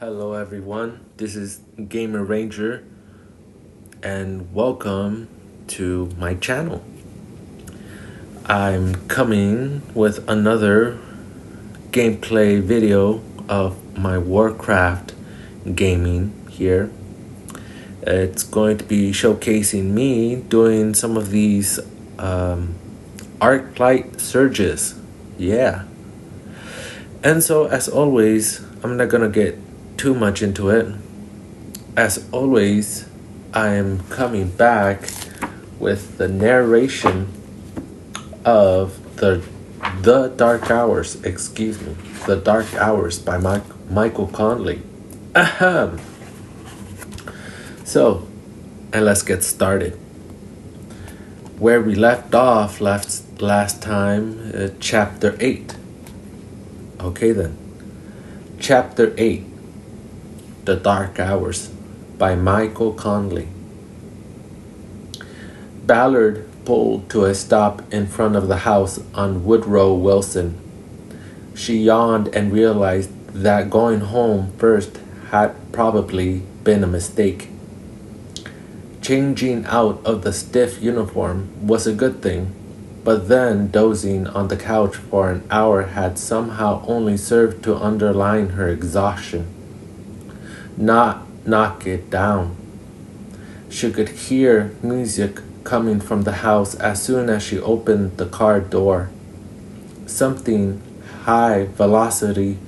Hello everyone, this is Gamer Ranger and welcome to my channel. I'm coming with another gameplay video of my Warcraft gaming here. It's going to be showcasing me doing some of these arc light surges. Yeah. And so as always, I'm not gonna get too much into it. As always, I am coming back with the narration of the Dark Hours, The Dark Hours by Michael Connelly. Ahem. So, and let's get started. Where we left off last time, chapter 8. Okay then. Chapter 8. The Dark Hours by Michael Connelly. Ballard pulled to a stop in front of the house on Woodrow Wilson. She yawned and realized that going home first had probably been a mistake. Changing out of the stiff uniform was a good thing, but then dozing on the couch for an hour had somehow only served to underline her exhaustion. Not knock it down. She could hear music coming from the house as soon as she opened the car door. Something high velocity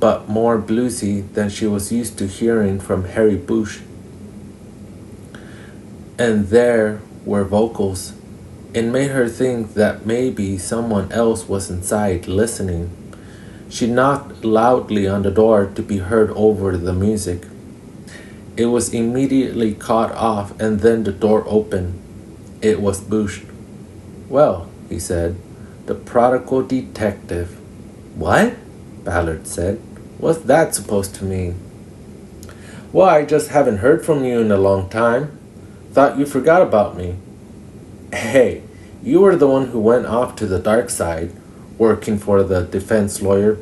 but more bluesy than she was used to hearing from Harry Bush. And there were vocals. It made her think that maybe someone else was inside listening. She knocked loudly on the door to be heard over the music. It was immediately cut off and then the door opened. It was Bush. "Well," he said, "the prodigal detective." "What?" Ballard said. "What's that supposed to mean?" "Well, I just haven't heard from you in a long time. Thought you forgot about me." "Hey, you were the one who went off to the dark side, working for the defense lawyer.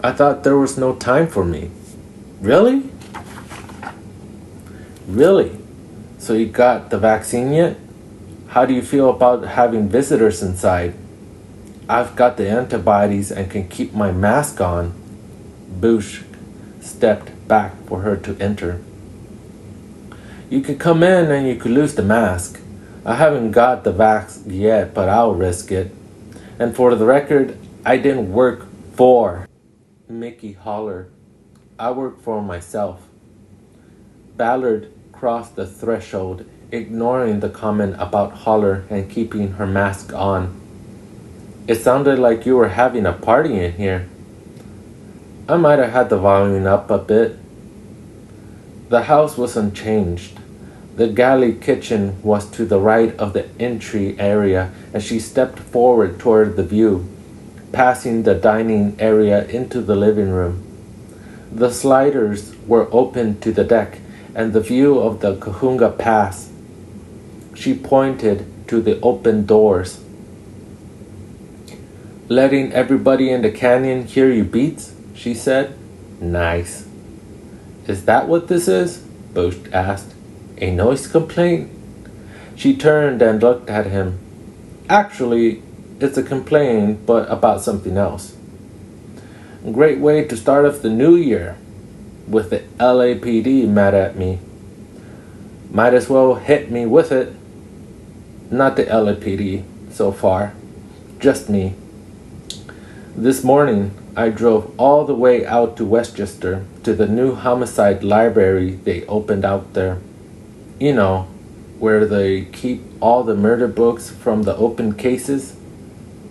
I thought there was no time for me." "Really? Really? So you got the vaccine yet? How do you feel about having visitors inside?" "I've got the antibodies and can keep my mask on." Bush stepped back for her to enter. "You could come in and you could lose the mask. I haven't got the vax yet, but I'll risk it. And for the record, I didn't work for Mickey hollered. "I work for myself." Ballard crossed the threshold, ignoring the comment about Holler and keeping her mask on. "It sounded like you were having a party in here." "I might have had the volume up a bit." The house was unchanged. The galley kitchen was to the right of the entry area as she stepped forward toward the view, passing the dining area into the living room. The sliders were open to the deck and the view of the Kahunga Pass. She pointed to the open doors. "Letting everybody in the canyon hear you beats?" she said. "Nice." "Is that what this is?" Bush asked. "A noise complaint?" She turned and looked at him. "Actually, it's a complaint, but about something else." "Great way to start off the new year. With the LAPD mad at me. Might as well hit me with it." "Not the LAPD so far. Just me. This morning, I drove all the way out to Westchester to the new homicide library they opened out there. You know, where they keep all the murder books from the open cases.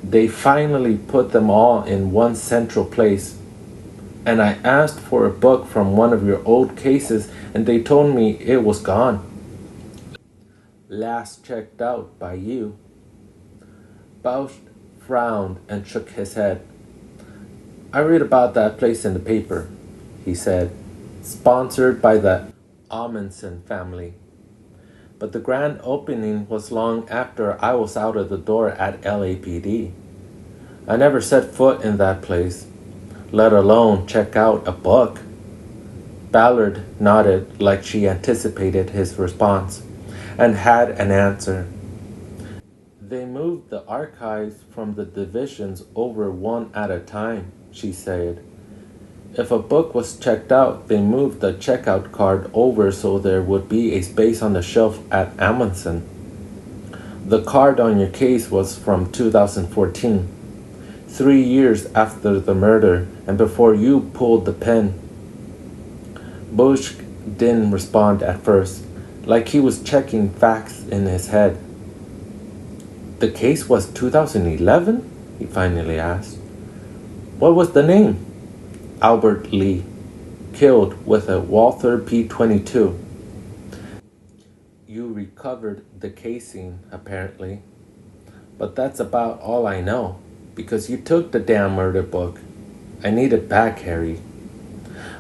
They finally put them all in one central place. And I asked for a book from one of your old cases and they told me it was gone. Last checked out by you." Bausch frowned and shook his head. "I read about that place in the paper," he said. "Sponsored by the Amundsen family. But the grand opening was long after I was out of the door at LAPD. I never set foot in that place, let alone check out a book. Ballard nodded like she anticipated his response and had an answer. They moved the archives from the divisions over one at a time, she said. If a book was checked out, they moved the checkout card over so there would be a space on the shelf at Amundsen. The card on your case was from 2014, 3 years after the murder and before you pulled the pin. Bush didn't respond at first, like he was checking facts in his head. The case was 2011? He finally asked. What was the name? Albert Lee, killed with a Walther P-22. You recovered the casing, apparently. But that's about all I know, because you took the damn murder book. I need it back, Harry.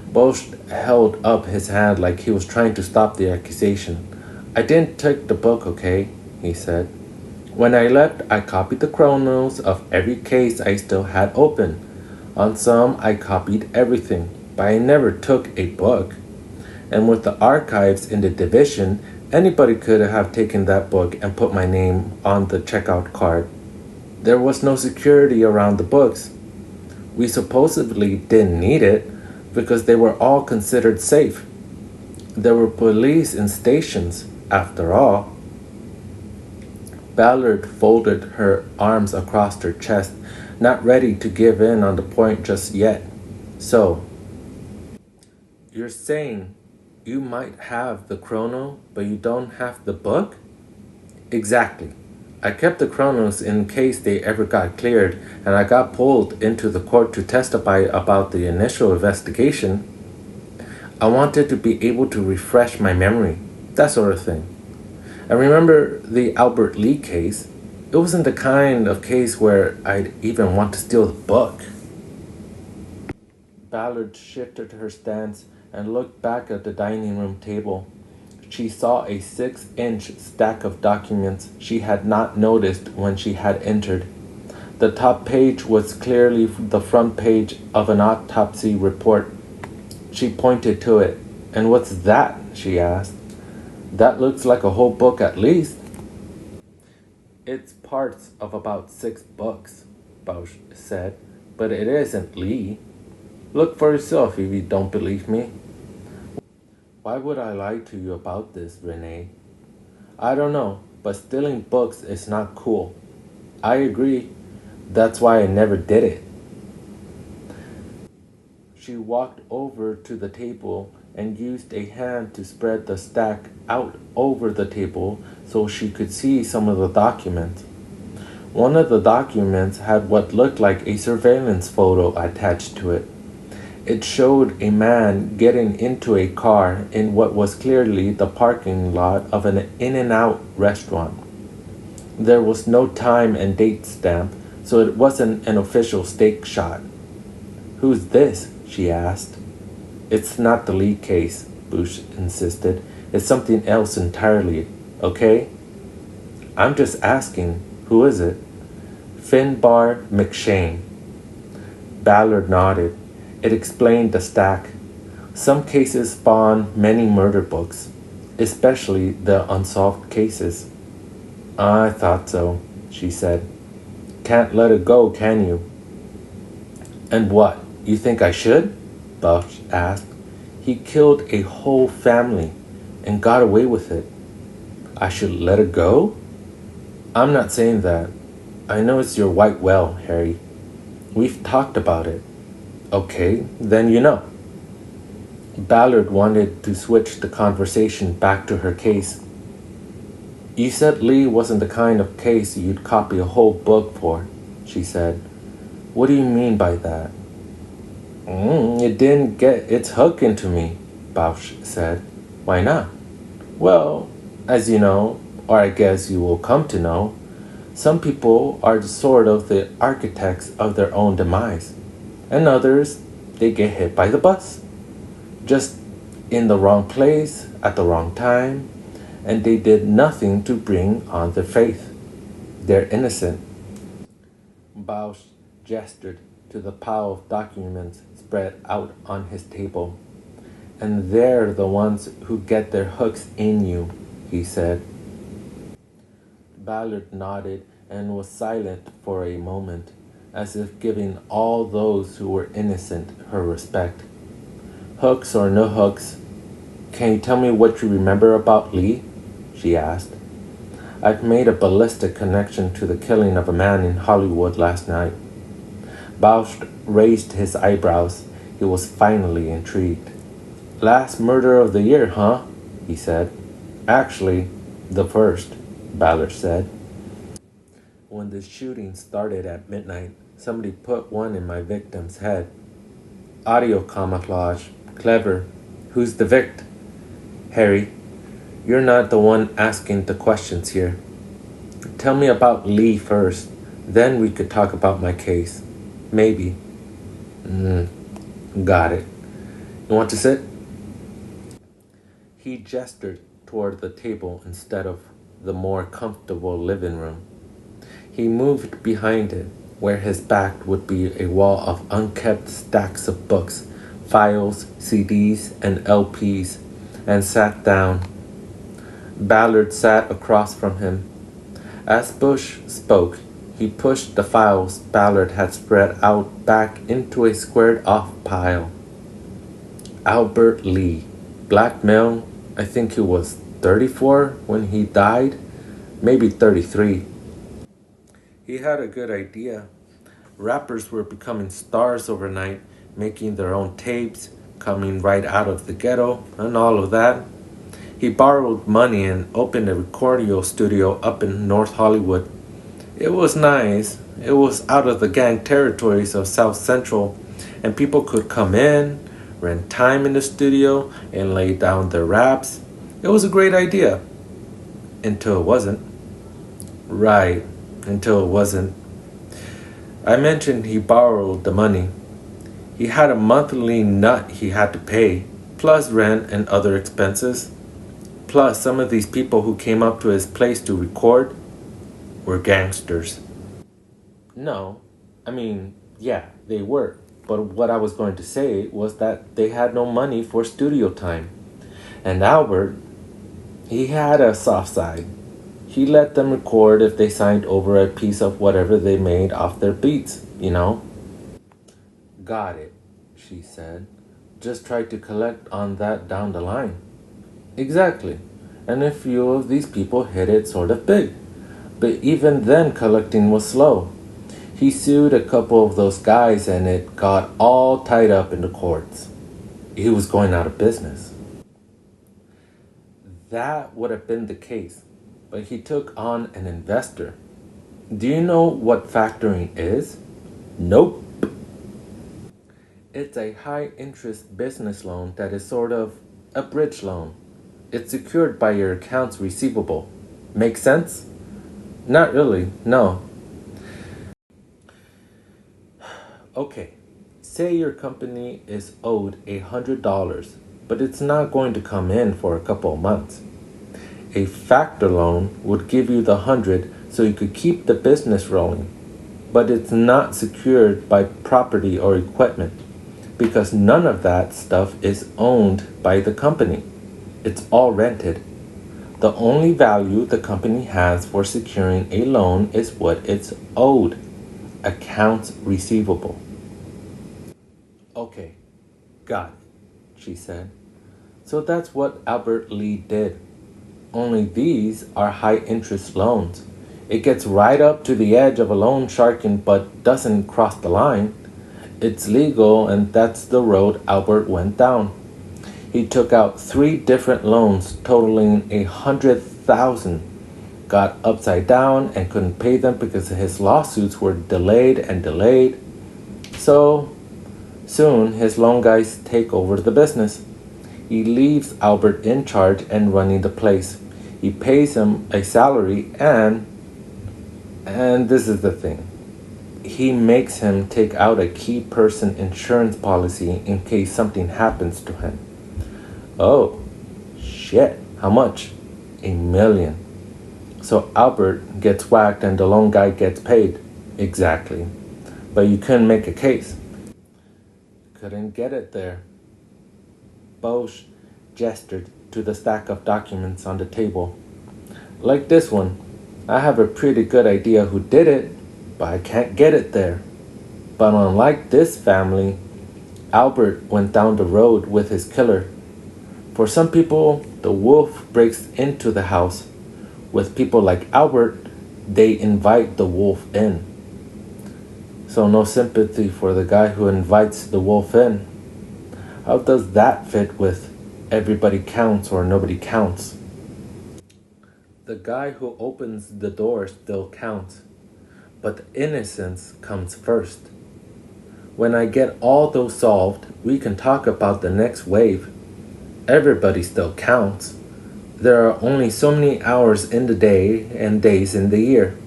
Bosch held up his hand like he was trying to stop the accusation. I didn't take the book, okay? He said. When I left, I copied the chronos of every case I still had open. On some, I copied everything, but I never took a book. And with the archives in the division, anybody could have taken that book and put my name on the checkout card. There was no security around the books. We supposedly didn't need it because they were all considered safe. There were police in stations, after all. Ballard folded her arms across her chest, not ready to give in on the point just yet. So, you're saying you might have the chrono, but you don't have the book? Exactly. I kept the chronos in case they ever got cleared, and I got pulled into the court to testify about the initial investigation. I wanted to be able to refresh my memory, that sort of thing. I remember the Albert Lee case. It wasn't the kind of case where I'd even want to steal the book. Ballard shifted her stance and looked back at the dining room table. She saw a 6-inch stack of documents she had not noticed when she had entered. The top page was clearly the front page of an autopsy report. She pointed to it. And what's that? She asked. That looks like a whole book at least. It's parts of about 6 books, Bausch said, but it isn't Lee. Look for yourself if you don't believe me. Why would I lie to you about this, Renee? I don't know, but stealing books is not cool. I agree. That's why I never did it. She walked over to the table and used a hand to spread the stack out over the table so she could see some of the documents. One of the documents had what looked like a surveillance photo attached to it. It showed a man getting into a car in what was clearly the parking lot of an In-N-Out restaurant. There was no time and date stamp, so it wasn't an official stake shot. Who's this? She asked. It's not the Lee case, Bush insisted. It's something else entirely, okay? I'm just asking, who is it? Finbar McShane. Ballard nodded. It explained the stack. Some cases spawn many murder books, especially the unsolved cases. I thought so, she said. Can't let it go, can you? And what, you think I should? Bush asked. He killed a whole family and got away with it. I should let it go? I'm not saying that. I know it's your white whale, Harry. We've talked about it. Okay, then you know. Ballard wanted to switch the conversation back to her case. You said Lee wasn't the kind of case you'd copy a whole book for, she said. What do you mean by that? It didn't get its hook into me, Bausch said. Why not? Well, as you know, or I guess you will come to know, some people are sort of the architects of their own demise. And others, they get hit by the bus. Just in the wrong place at the wrong time, and they did nothing to bring on their faith. They're innocent. Bausch gestured to the pile of documents spread out on his table. And they're the ones who get their hooks in you, he said. Ballard nodded and was silent for a moment, as if giving all those who were innocent her respect. Hooks or no hooks, can you tell me what you remember about Lee? She asked. I've made a ballistic connection to the killing of a man in Hollywood last night. Bausch raised his eyebrows. He was finally intrigued. Last murder of the year, huh? He said. Actually, the first, Ballard said. When the shooting started at midnight, somebody put one in my victim's head. Audio camouflage. Clever. Who's the vict? Harry, you're not the one asking the questions here. Tell me about Lee first. Then we could talk about my case. Maybe. Got it. You want to sit? He gestured toward the table instead of the more comfortable living room. He moved behind it, where his back would be a wall of unkept stacks of books, files, CDs, and LPs, and sat down. Ballard sat across from him. As Bush spoke, he pushed the files Ballard had spread out back into a squared-off pile. Albert Lee, black male, I think he was 34 when he died, maybe 33. He had a good idea. Rappers were becoming stars overnight, making their own tapes, coming right out of the ghetto, and all of that. He borrowed money and opened a recording studio up in North Hollywood. It was nice. It was out of the gang territories of South Central, and people could come in, rent time in the studio, and lay down their raps. It was a great idea. Until it wasn't. Right, until it wasn't. I mentioned he borrowed the money. He had a monthly nut he had to pay, plus rent and other expenses. Plus, some of these people who came up to his place to record were gangsters. No, I mean, yeah, they were. But what I was going to say was that they had no money for studio time. And Albert, he had a soft side. He let them record if they signed over a piece of whatever they made off their beats, you know? Got it, she said. Just try to collect on that down the line. Exactly. And a few of these people hit it sort of big. But even then, collecting was slow. He sued a couple of those guys and it got all tied up in the courts. He was going out of business. That would have been the case, but he took on an investor. Do you know what factoring is? Nope. It's a high-interest business loan that is sort of a bridge loan. It's secured by your accounts receivable. Make sense? Not really, no. Okay, say your company is owed $100, but it's not going to come in for a couple of months. A factor loan would give you the 100 so you could keep the business rolling, but it's not secured by property or equipment because none of that stuff is owned by the company. It's all rented. The only value the company has for securing a loan is what it's owed. Accounts receivable. Okay, got it, she said. So that's what Albert Lee did. Only these are high-interest loans. It gets right up to the edge of a loan sharking but doesn't cross the line. It's legal and that's the road Albert went down. He took out 3 different loans totaling $100,000, got upside down and couldn't pay them because his lawsuits were delayed and delayed. So soon his loan guys take over the business. He leaves Albert in charge and running the place. He pays him a salary and this is the thing. He makes him take out a key person insurance policy in case something happens to him. Oh, shit. How much? $1 million. So Albert gets whacked and the loan guy gets paid. Exactly. But you couldn't make a case. Couldn't get it there. Bosch gestured to the stack of documents on the table. Like this one, I have a pretty good idea who did it, but I can't get it there. But unlike this family, Albert went down the road with his killer. For some people, the wolf breaks into the house. With people like Albert, they invite the wolf in. So no sympathy for the guy who invites the wolf in. How does that fit with everybody counts or nobody counts? The guy who opens the door still counts, but the innocence comes first. When I get all those solved, we can talk about the next wave. Everybody still counts. There are only so many hours in the day and days in the year.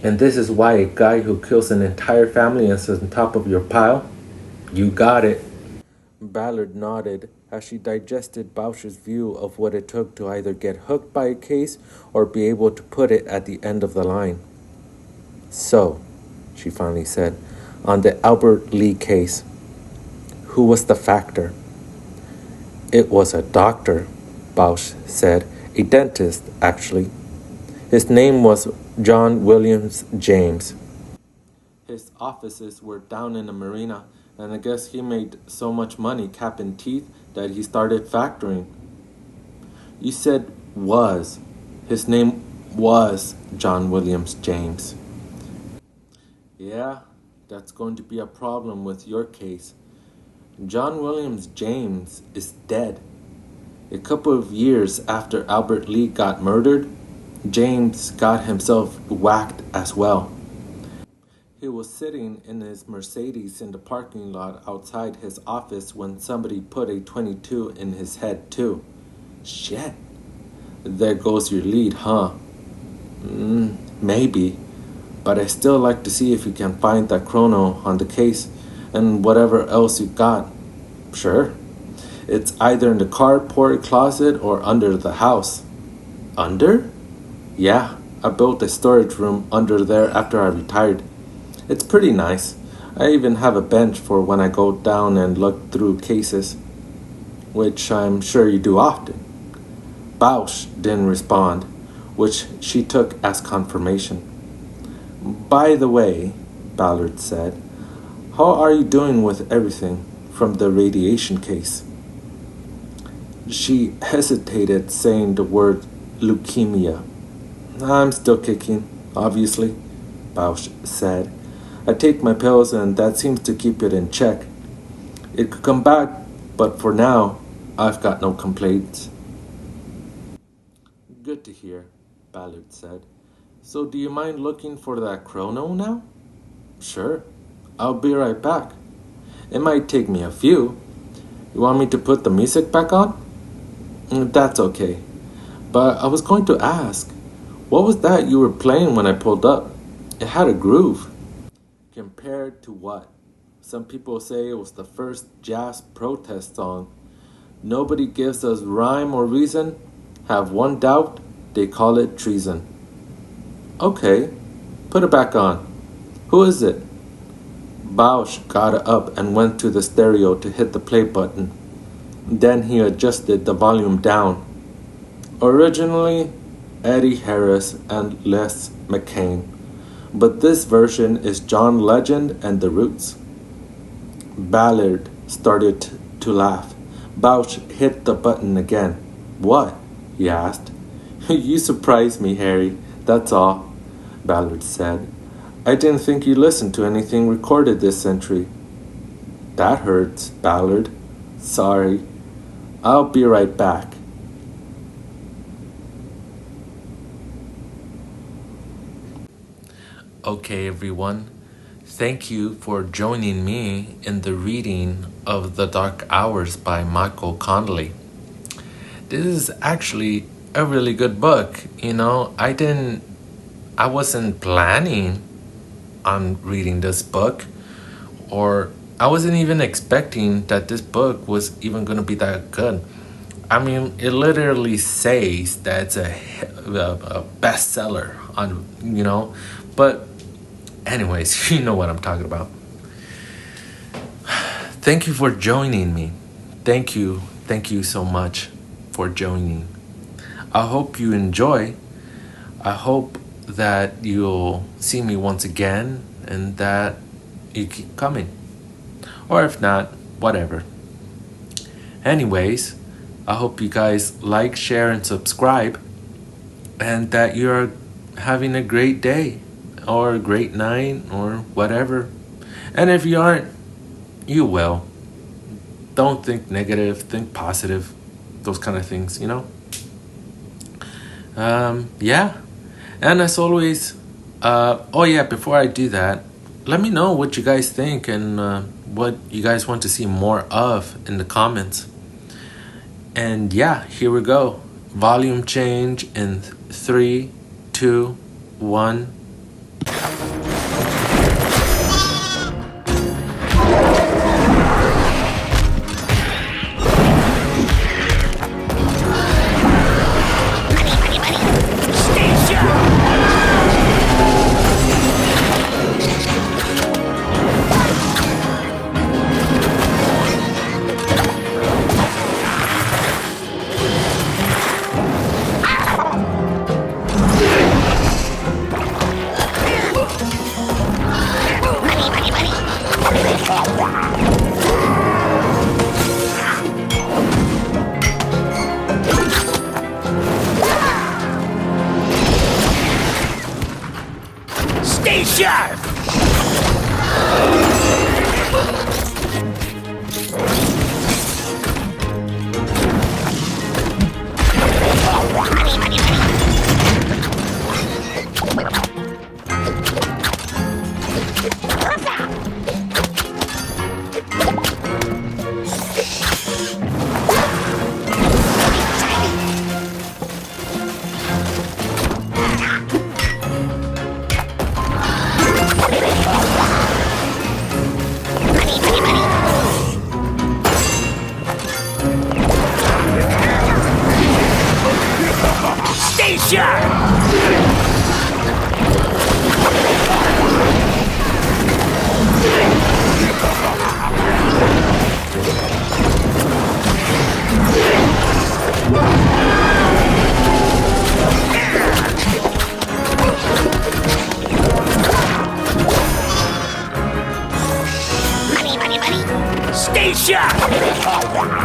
And this is why a guy who kills an entire family is on top of your pile? You got it. Ballard nodded as she digested Boucher's view of what it took to either get hooked by a case or be able to put it at the end of the line. So, she finally said, on the Albert Lee case, who was the factor? It was a doctor, Bausch said. A dentist, actually. His name was John Williams James. His offices were down in the marina, and I guess he made so much money capping teeth that he started factoring. You said was. His name was John Williams James. Yeah, that's going to be a problem with your case. John Williams James is dead. A couple of years after Albert Lee got murdered, James got himself whacked as well. He was sitting in his Mercedes in the parking lot outside his office when somebody put a .22 in his head too. Shit. There goes your lead, huh? Maybe. But I still like to see if you can find that chrono on the case and whatever else you got. Sure. It's either in the carport closet or under the house. Under? Yeah, I built a storage room under there after I retired. It's pretty nice. I even have a bench for when I go down and look through cases, which I'm sure you do often. Bausch didn't respond, which she took as confirmation. By the way, Ballard said, how are you doing with everything from the radiation case? She hesitated, saying the word leukemia. I'm still kicking, obviously, Bausch said. I take my pills and that seems to keep it in check. It could come back, but for now, I've got no complaints. Good to hear, Ballard said. So do you mind looking for that chrono now? Sure, I'll be right back. It might take me a few. You want me to put the music back on? That's okay. But I was going to ask, what was that you were playing when I pulled up? It had a groove. Compared to what? Some people say it was the first jazz protest song. Nobody gives us rhyme or reason. Have one doubt, they call it treason. Okay, put it back on. Who is it? Bausch got up and went to the stereo to hit the play button. Then he adjusted the volume down. Originally, Eddie Harris and Les McCain, but this version is John Legend and the Roots. Ballard started to laugh. Bausch hit the button again. What? He asked. You surprised me, Harry. That's all, Ballard said. I didn't think you listened to anything recorded this century. That hurts, Ballard. Sorry. I'll be right back. Okay, everyone. Thank you for joining me in the reading of The Dark Hours by Michael Connelly. This is actually a really good book. I wasn't planning on reading this book, or I wasn't even expecting that this book was even going to be that good. I mean, it literally says that it's a bestseller but anyways, you know what I'm talking about. Thank you for joining me. thank you so much for joining. I hope you enjoy. I hope that you'll see me once again and that you keep coming. Or if not, whatever. Anyways, I hope you guys like, share, and subscribe, and that you're having a great day or a great night or whatever. And if you aren't, you will. Don't think negative, think positive, those kind of things, you know? Yeah. And as always, oh yeah, before I do that, let me know what you guys think and what you guys want to see more of in the comments. And yeah, here we go. Volume change in 3, 2, 1. Stay sharp! Stay sharp! Stay sharp!